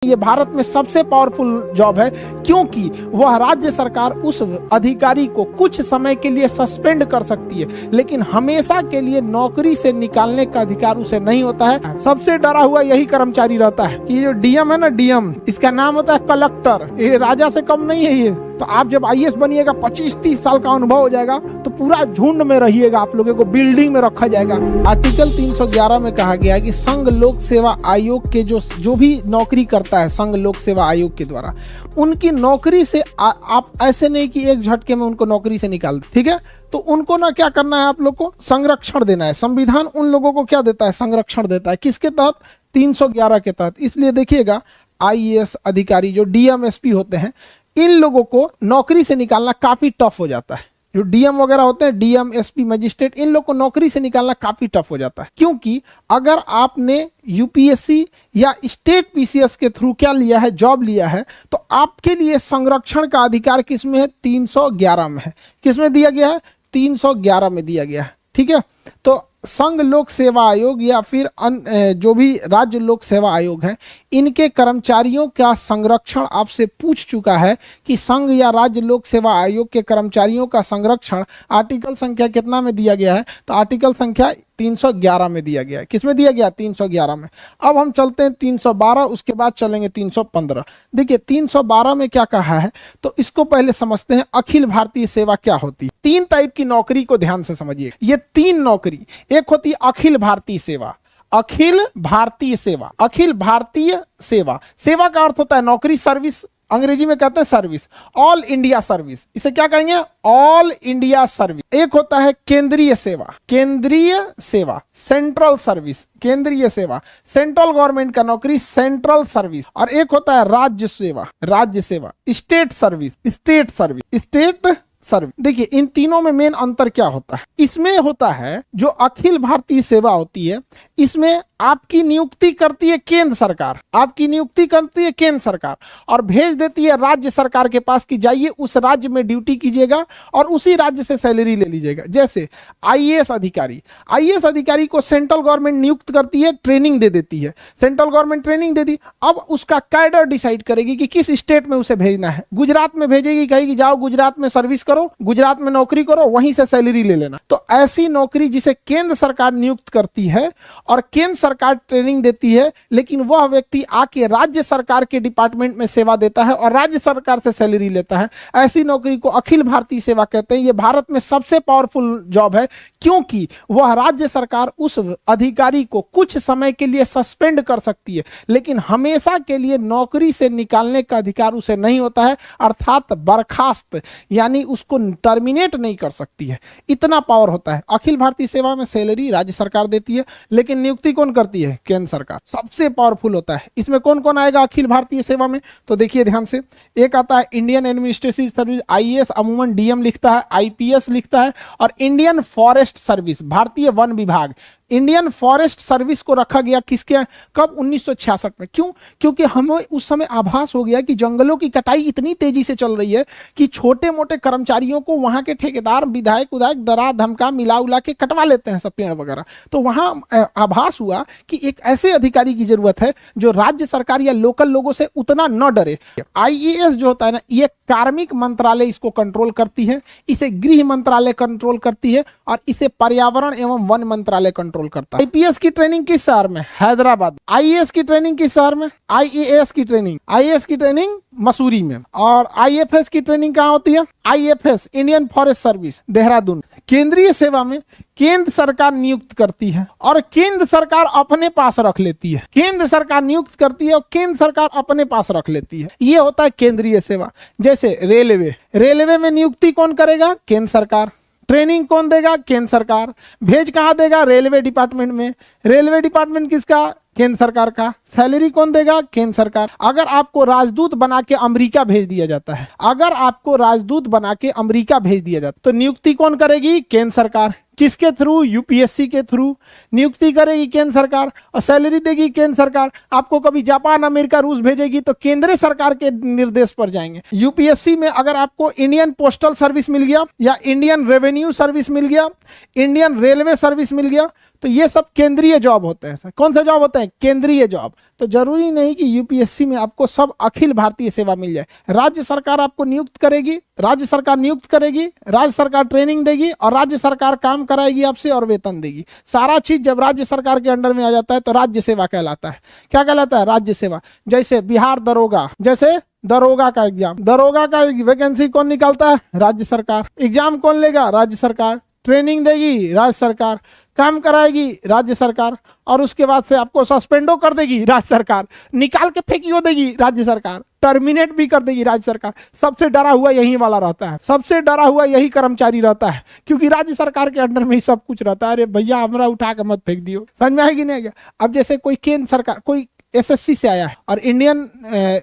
ये भारत में सबसे पावरफुल जॉब है, क्योंकि वह राज्य सरकार उस अधिकारी को कुछ समय के लिए सस्पेंड कर सकती है, लेकिन हमेशा के लिए नौकरी से निकालने का अधिकार उसे नहीं होता है। सबसे डरा हुआ यही कर्मचारी रहता है कि ये डीएम है ना, डीएम, इसका नाम होता है कलेक्टर। ये राजा से कम नहीं है ये। तो आप जब आईएएस बनिएगा, 25-30 साल का अनुभव हो जाएगा, तो पूरा झुंड में रहिएगा, आप लोगों को बिल्डिंग में रखा जाएगा। आर्टिकल 311 में कहा गया है कि संघ लोक सेवा आयोग के जो भी नौकरी करता है संघ लोक सेवा आयोग के द्वारा, उनकी नौकरी से आप ऐसे नहीं कि एक झटके में उनको नौकरी से निकाल दे, ठीक है। तो उनको ना क्या करना है, आप लोग को संरक्षण देना है। संविधान उन लोगों को क्या देता है, संरक्षण देता है। किसके तहत? 311 के तहत। इसलिए देखिएगा, आईएएस अधिकारी जो डीएम एसपी होते हैं, इन लोगों को नौकरी से निकालना काफी टफ हो जाता है। जो डीएम वगैरह होते हैं, डीएम एसपी मजिस्ट्रेट, इन लोग को नौकरी से निकालना काफी टफ हो जाता है। क्योंकि अगर आपने यूपीएससी या स्टेट पीसीएस के थ्रू क्या लिया है, जॉब लिया है, तो आपके लिए संरक्षण का अधिकार किसमें है? 311 में है। किसमें दिया गया है? 311 में दिया गया है, ठीक है। तो संघ लोक सेवा आयोग या फिर जो भी राज्य लोक सेवा आयोग है, इनके कर्मचारियों का संरक्षण आपसे पूछ चुका है कि संघ या राज्य लोक सेवा आयोग के कर्मचारियों का संरक्षण आर्टिकल संख्या कितना में दिया गया है? तो आर्टिकल संख्या 311 में दिया गया है। किसमें दिया गया? 311 में। अब हम चलते हैं 312, उसके बाद चलेंगे 315। देखिए 312 में क्या कहा है, तो इसको पहले समझते हैं। अखिल भारतीय सेवा क्या होती है? 3 टाइप की नौकरी को ध्यान से समझिए। ये 3 नौकरी, एक होती है अखिल भारतीय सेवा। अखिल भारतीय सेवा, अखिल भारतीय सेवा, सेवा का अर्थ होता है नौकरी, सर्विस, अंग्रेजी में कहते हैं सर्विस। ऑल इंडिया सर्विस, इसे क्या कहेंगे? All India service. एक होता है केंद्रीय सेवा, केंद्रीय सेवा, सेंट्रल सर्विस, केंद्रीय सेवा, सेंट्रल गवर्नमेंट का नौकरी, सेंट्रल सर्विस। और एक होता है राज्य सेवा, राज्य सेवा, state service, state service, state service. देखिए इन तीनों में मेन अंतर क्या होता है? इसमें होता है जो अखिल भारतीय सेवा होती है, इसमें आपकी नियुक्ति करती है केंद्र सरकार, आपकी नियुक्ति करती है केंद्र सरकार और भेज देती है राज्य सरकार के पास कि जाइए उस राज्य में ड्यूटी कीजिएगा और उसी राज्य से सैलरी ले लीजिएगा। जैसे आईएएस अधिकारी, आईएएस अधिकारी को सेंट्रल गवर्नमेंट नियुक्त करती है, ट्रेनिंग दे देती है, सेंट्रल गवर्नमेंट ट्रेनिंग दे दी। अब उसका कैडर डिसाइड करेगी कि किस स्टेट में उसे भेजना है। गुजरात में भेजेगी, कहेगी जाओ गुजरात में सर्विस करो, गुजरात में नौकरी करो, वहीं से सैलरी ले लेना। तो ऐसी नौकरी जिसे केंद्र सरकार नियुक्त करती है और केंद्र सरकार ट्रेनिंग देती है, लेकिन वह व्यक्ति आके राज्य सरकार के डिपार्टमेंट में सेवा देता है और राज्य सरकार से सैलरी लेता है, ऐसी नौकरी को अखिल भारतीय सेवा कहते हैं। यह भारत में सबसे पावरफुल जॉब है, क्योंकि वह राज्य सरकार उस अधिकारी को कुछ समय के लिए सस्पेंड कर सकती है, लेकिन हमेशा के लिए नौकरी से निकालने का अधिकार उसे नहीं होता है, अर्थात बर्खास्त, यानी उसको टर्मिनेट नहीं कर सकती है। इतना पावर होता है। अखिल भारतीय सेवा में सैलरी राज्य सरकार देती है, लेकिन नियुक्ति कौन करती है? केंद्र सरकार। सबसे पावरफुल होता है। इसमें कौन कौन आएगा अखिल भारतीय सेवा में? तो देखिए ध्यान से, एक आता है इंडियन एडमिनिस्ट्रेटिव सर्विस, आईएएस अमूमन डीएम लिखता है, आईपीएस लिखता है, और इंडियन फॉरेस्ट सर्विस, भारतीय वन विभाग। इंडियन फॉरेस्ट सर्विस को रखा गया किसके? कब? 1966 में। क्यों? क्योंकि हमें उस समय आभास हो गया कि जंगलों की कटाई इतनी तेजी से चल रही है कि छोटे मोटे कर्मचारियों को वहां के ठेकेदार, विधायक उधायक डरा धमका मिला उला के कटवा लेते हैं सब पेड़ वगैरह। तो वहां आभास हुआ कि एक ऐसे अधिकारी की जरूरत है जो राज्य सरकार या लोकल लोगों से उतना न डरे। आईएएस जो होता है ना, ये कार्मिक मंत्रालय इसको कंट्रोल करती है, इसे गृह मंत्रालय कंट्रोल करती है, और इसे पर्यावरण एवं वन मंत्रालय कंट्रोल करता है। आईपीएस की ट्रेनिंग किस शहर में? हैदराबाद। आईएएस की ट्रेनिंग किस शहर में? आईएएस की ट्रेनिंग, आईएएस की ट्रेनिंग मसूरी में। और आईएफएस की ट्रेनिंग कहां होती है? IFS, Indian forest service, Dehradun. केंद्रीय सेवा में केंद्र सरकार नियुक्त करती है और केंद्र सरकार अपने पास रख लेती है। केंद्र सरकार नियुक्त करती है और केंद्र सरकार अपने पास रख लेती है। ये होता है केंद्रीय सेवा। जैसे रेलवे, रेलवे में नियुक्ति कौन करेगा? केंद्र सरकार। ट्रेनिंग कौन देगा? केंद्र सरकार। भेज कहां देगा? रेलवे डिपार्टमेंट में। रेलवे डिपार्टमेंट किसका? केंद्र सरकार का। सैलरी कौन देगा? केंद्र सरकार। अगर आपको राजदूत बना के अमेरिका भेज दिया जाता है, अगर आपको राजदूत बना के अमेरिका भेज दिया जाता है, तो नियुक्ति कौन करेगी? केंद्र सरकार। किसके थ्रू? यूपीएससी के थ्रू नियुक्ति करेगी केंद्र सरकार और सैलरी देगी केंद्र सरकार। आपको कभी जापान, अमेरिका, रूस भेजेगी तो केंद्र सरकार के निर्देश पर जाएंगे। यूपीएससी में अगर आपको इंडियन पोस्टल सर्विस मिल गया या इंडियन रेवेन्यू सर्विस मिल गया, इंडियन रेलवे सर्विस मिल गया, तो ये सब केंद्रीय जॉब होते हैं। कौन से जॉब होते हैं? केंद्रीय जॉब। तो जरूरी नहीं कि यूपीएससी में आपको सब अखिल भारतीय सेवा मिल जाए। राज्य सरकार आपको नियुक्त करेगी, राज्य सरकार नियुक्त करेगी, राज्य सरकार ट्रेनिंग देगी और राज्य सरकार काम कराएगी आपसे और वेतन देगी। सारा चीज जब राज्य सरकार के अंडर में आ जाता है तो राज्य सेवा कहलाता है। क्या कहलाता है? राज्य सेवा। जैसे बिहार दरोगा, जैसे दरोगा का एग्जाम, दरोगा का वैकेंसी कौन निकालता है? राज्य सरकार। एग्जाम कौन लेगा? राज्य सरकार। ट्रेनिंग देगी राज्य सरकार, काम कराएगी राज्य सरकार, और उसके बाद से आपको सस्पेंडो कर देगी राज्य सरकार, निकाल के फेंकियो देगी राज्य सरकार, टर्मिनेट भी कर देगी राज्य सरकार। सबसे डरा हुआ यही वाला रहता है, सबसे डरा हुआ यही कर्मचारी रहता है, क्योंकि राज्य सरकार के अंडर में ही सब कुछ रहता है। अरे भैया हमरा उठा के मत फेंक दियो। समझ में आएगी नहीं? अब जैसे कोई केंद्र सरकार, कोई एसएससी से आया है और Indian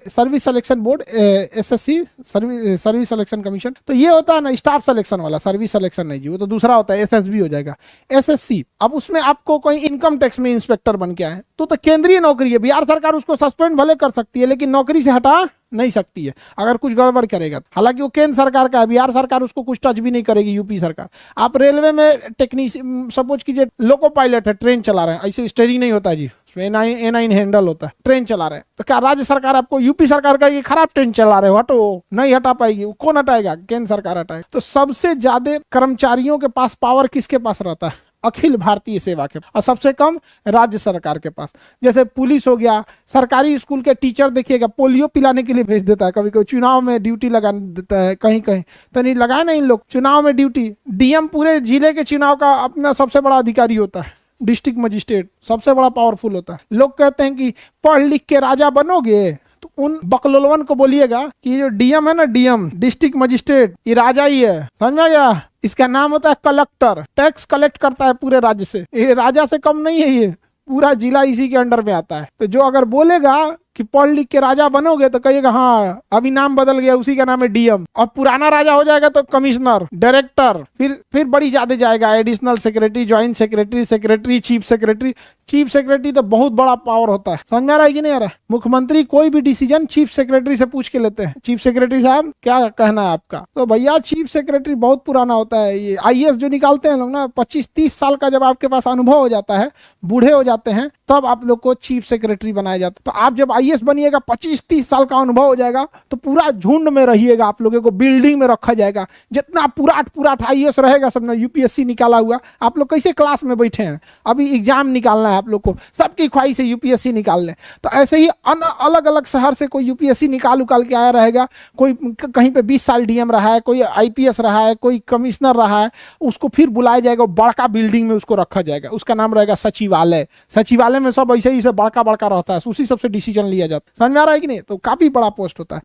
service selection board, SSC service selection commission, तो ये होता है ना स्टाफ सिलेक्शन वाला, सर्विस सिलेक्शन नहीं जी, वो तो दूसरा होता है, एसएसबी हो जाएगा एसएससी। अब उसमें आपको कोई इनकम टैक्स में इंस्पेक्टर बन के आए तो केंद्रीय नौकरी है। बिहार सरकार उसको सस्पेंड भले कर सकती है लेकिन नौकरी से हटा नहीं सकती है अगर कुछ गड़बड़ करेगा। हालांकि वो केंद्र सरकार का है, बिहार सरकार उसको कुछ टच भी नहीं करेगी, यूपी सरकार। आप रेलवे में टेक्नीशियन, सपोज कीजिए लोको पायलट है, ट्रेन चला रहे हैं, ऐसे स्टीयरिंग नहीं होता जी, ए9 हैंडल होता है, ट्रेन चला रहे हैं, तो क्या राज्य सरकार आपको, यूपी सरकार का ये खराब ट्रेन चला रहे हो हटो, नहीं हटा पाएगी? कौन हटाएगा? केंद्र सरकार हटाएगा। तो सबसे ज्यादा कर्मचारियों के पास पावर किसके पास रहता है? अखिल भारतीय सेवा के, और सबसे कम राज्य सरकार के पास। जैसे पुलिस हो गया, सरकारी स्कूल के टीचर देखिएगा पोलियो पिलाने के लिए भेज देता है, कभी कभी चुनाव में ड्यूटी लगा देता है, कहीं कहीं तो नहीं लगाए ना इन लोग चुनाव में ड्यूटी। डीएम पूरे जिले के चुनाव का अपना सबसे बड़ा अधिकारी होता है, डिस्ट्रिक्ट मजिस्ट्रेट सबसे बड़ा पावरफुल होता है। लोग कहते हैं कि पढ़ लिख के राजा बनोगे, तो उन बकलोलवन को बोलिएगा कि जो डीएम है ना, डीएम डिस्ट्रिक्ट मजिस्ट्रेट, ये राजा ही है, समझ में गया? इसका नाम होता है कलेक्टर, टैक्स कलेक्ट करता है पूरे राज्य से। ये राजा से कम नहीं है, ये पूरा जिला इसी के अंडर में आता है। तो जो अगर बोलेगा कि पढ़ लिख के राजा बनोगे तो कहिएगा हाँ अभी नाम बदल गया, उसी का नाम है डीएम, और पुराना राजा हो जाएगा तो कमिश्नर, डायरेक्टर, फिर बड़ी ज्यादा जाएगा, additional secretary, joint secretary, secretary, chief secretary. Chief secretary तो बहुत बड़ा पावर होता है, समझ में आ रहा है कि नहीं आ रहा? मुख्यमंत्री कोई भी डिसीजन चीफ सेक्रेटरी से पूछ के लेते हैं, चीफ सेक्रेटरी साहब क्या कहना है आपका? तो भैया चीफ सेक्रेटरी बहुत पुराना होता है। ये आईएएस जो निकालते हैं लोग ना, 25-30 साल का जब आपके पास अनुभव हो जाता है, बूढ़े हो जाते हैं, तब आप लोग को चीफ सेक्रेटरी बनाया जाता है। तो आप जब आईएएस बनिएगा, 25-30 साल का अनुभव हो जाएगा, तो पूरा झुंड में रहिएगा, आप लोगों को बिल्डिंग में रखा जाएगा। जितना पुराट आईएएस रहेगा सब ना, यूपीएससी निकाला हुआ, आप लोग कैसे क्लास में बैठे हैं, अभी एग्जाम निकालना है आप लोग को, सबकी ख्वाहिश है यूपीएससी निकाल लें। तो ऐसे ही अलग अलग शहर से कोई यूपीएससी निकाल के आया रहेगा, कोई कहीं पे 20 साल डीएम रहा है, कोई आईपीएस रहा है, कोई कमिश्नर रहा है, उसको फिर बुलाया जाएगा, बड़का बिल्डिंग में उसको रखा जाएगा, उसका नाम रहेगा सचिवालय। सचिवालय में सब ऐसे ही बड़का रहता है, उसी सबसे डिसीजन लिया जाता है। समझ में आ रहा है कि नहीं? तो काफी बड़ा पोस्ट होता है।